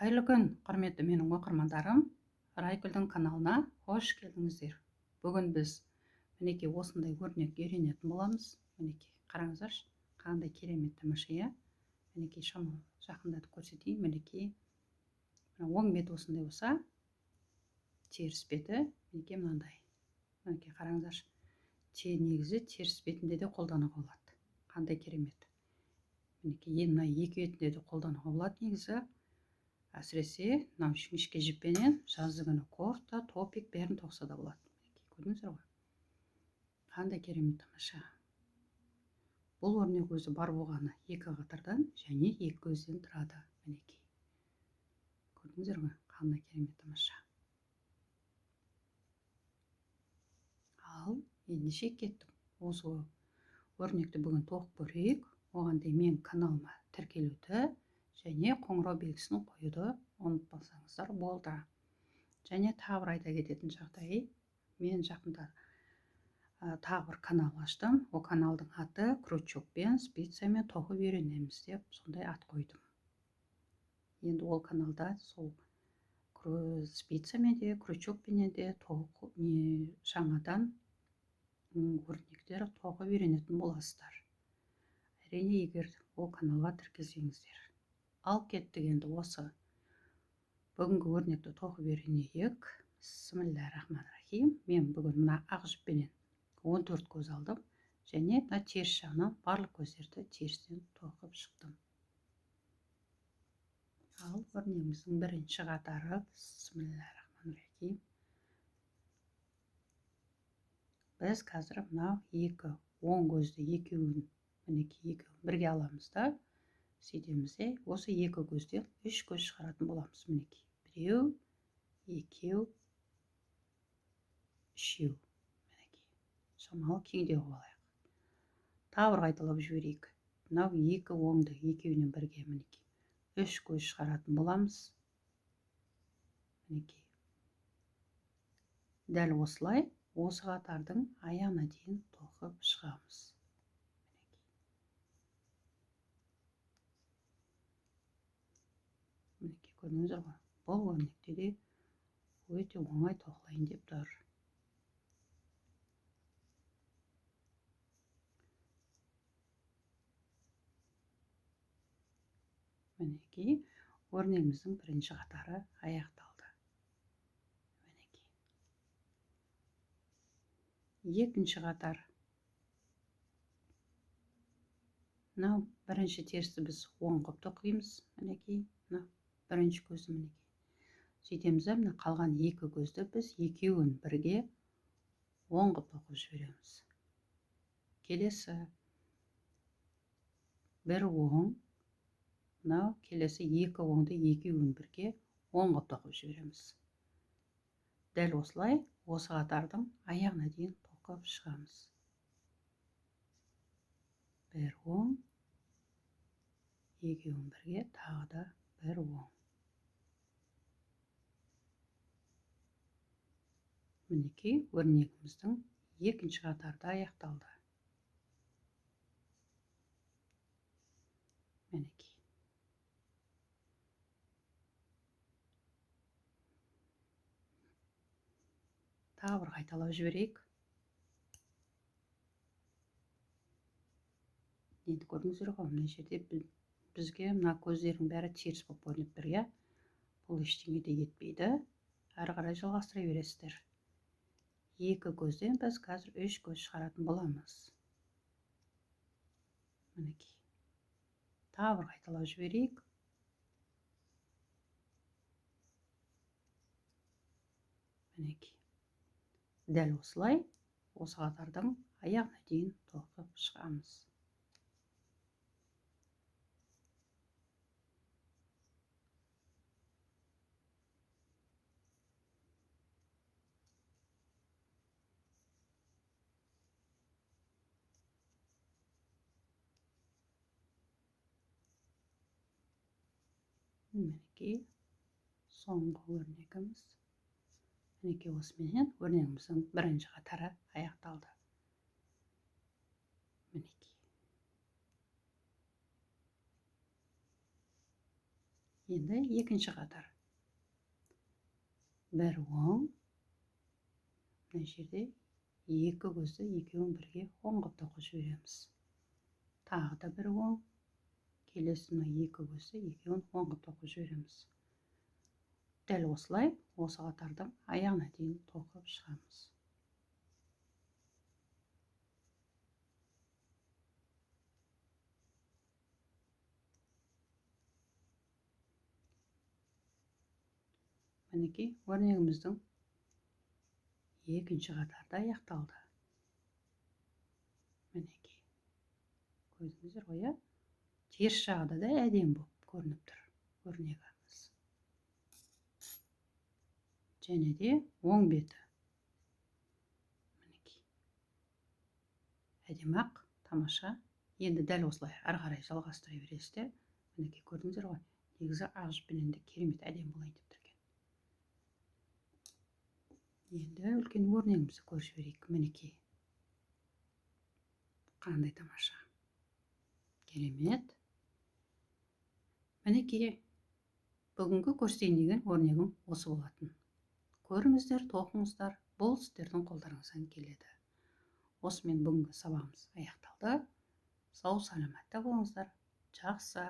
Қайырлы күн, құрметті менің оқырмандарым. Райгүлдің каналына қош келдіңіздер. Бүгін біз мінекей осындай өрнек үйренетін боламыз. Мінекей қараңыздаршы, қандай керемет тамаша, иә? Мінекей шамалы жақындатып көрсетейін. Мінекей оң беті осындай болса, теріс беті мінекей мынандай. Мінекей қараңыздаршы, негізі теріс бетінде де қолдануға болады. Қандай керемет. Мінекей мына екі бетінде де қолдануға болады негізі. Әсіресе мынау жіңішке жіппенен жазы күні кофта, топик бәрін тоқса да болады. Көрдіңіздер ғой? Қандай керемет тамаша. Бұл өрнек өзі бар болғаны екі қатардан және екі көзден тұрады. Мінекей. Көрдіңіздер ғой? Қандай керемет тамаша. Ал ендеше кеттік. Осы өрнекті бүгін тоқып көрейік. Оған дейін мен каналыма тіркелуді және қоңырау белгісін қоюды ұмытпасаңыздар болды. Және тағы бір айта кететін жағдай, мен жақында тағы бір канал аштым. Ол каналдың аты крючокпен, спицамен тоқып үйренеміз деп сондай ат қойдым. Енді ол каналда сол спицамен де, крючокпенен де жаңадан өрнектер тоқып үйренетін боласыздар. Әрине, егер ол каналға тіркелсеңіздер. Ал кеттік енді осы бүгінгі өрнекті тоқып үйренейік. Бисмиллахир-рахманир-рахим. Мен бүгін мына ақ жіппенен 14 көз алдым және мына теріс жағынан барлық көздерді терістен тоқып шықтым. Ал өрнегіміздің бірінші қатары. Бисмиллахир-рахманир-рахим. Біз қазір мынау екі оң көзді екеуін бірге аламыз да сөйтеміз. Осы екі көзден үш көз шығаратын боламыз. Мінекей. Біреу, екеу, үшеу. Мінекей. Шамалы кеңдеу алайық. Тағы бір қайталап жіберейік. Мынау екі оңды екеуінен бірге мінекей. Үш көз шығаратын боламыз. Мінекей. Дәл осылай осы қатардың аяғына дейін тоқып шығамыз. Мінекей, көрдіңіздер ғой? Бұл өрнекте де өте оңай тоқылайын деп тұр. Мінекей, өрнегіміздің бірінші қатары аяқталды. Мінекей. Екінші қатар. Мынау бірінші терісті біз оң қылып тоқимыз. Мінекей, мына бірінші көзді мінекей. Сөйтеміз, мына қалған екі көзді біз екеуін бірге оң қылып тоқып жібереміз. Келесі бір оң, мынау келесі екі оңды екеуін бірге оң қылып тоқып жібереміз. Дәл осылай осы қатардың аяғына дейін тоқып шығамыз. Бір оң, екеуін бірге тағы да бір оң. Мінекей, өрнегіміздің екінші қатарды аяқталды. Мінекей. Тағы бір қайталап жіберейік. Енді көрдіңіздер ғой, мына жерде бізге мына көздердің бәрі теріс болып көрініп тұр, иә? Бұл ештеңе де етпейді. Әрі қарай жалғастыра бересіздер. Екі көзден біз қазір үш көз шығаратын боламыз. Мінекей. Тағы бір қайталап жіберейік. Мінекей. Дәл осылай осы қатардың аяғына дейін тоқып шығамыз. Мінекей, соңғы өрнегіміз. Мінекей, осыменен өрнегіміздің бірінші қатары аяқталды. Мінекей. Енді екінші қатар. Бір оң. Мына жерде екі көзді екеуін бірге оңға тоқып жібереміз. Тағы да бір оң. Келесі мына екі көзді екеуін оңға тоқып жібереміз. Дәл осылай осы қатардың аяғына дейін тоқып шығамыз. Мінекей, өрнегіміздің екінші қатарды аяқталды. Мінекей. Көрдіңіздер ғой, иә? Теріс жағы да әдемі болып көрініп тұр өрнегіміз. Және де оң беті. Мінекей. Әдемі-ақ, тамаша. Енді дәл осылай ары қарай жалғастыра бересіздер. Мінекей, көрдіңіздер ғой? Негізі ақ жіппенен де керемет әдемі болайын деп тұрген. Енді үлкен өрнегімізді көріп жіберейік. Мінекей. Қандай тамаша. Керемет. Мінекей, бүгінгі көрсетейін деген өрнегім осы болатын. Көріңіздер, тоқыңыздар, бұл сіздердің қолдарыңыздан келеді. Осымен бүгінгі сабағымыз аяқталды. Сау саламатта болыңыздар. Жақсы.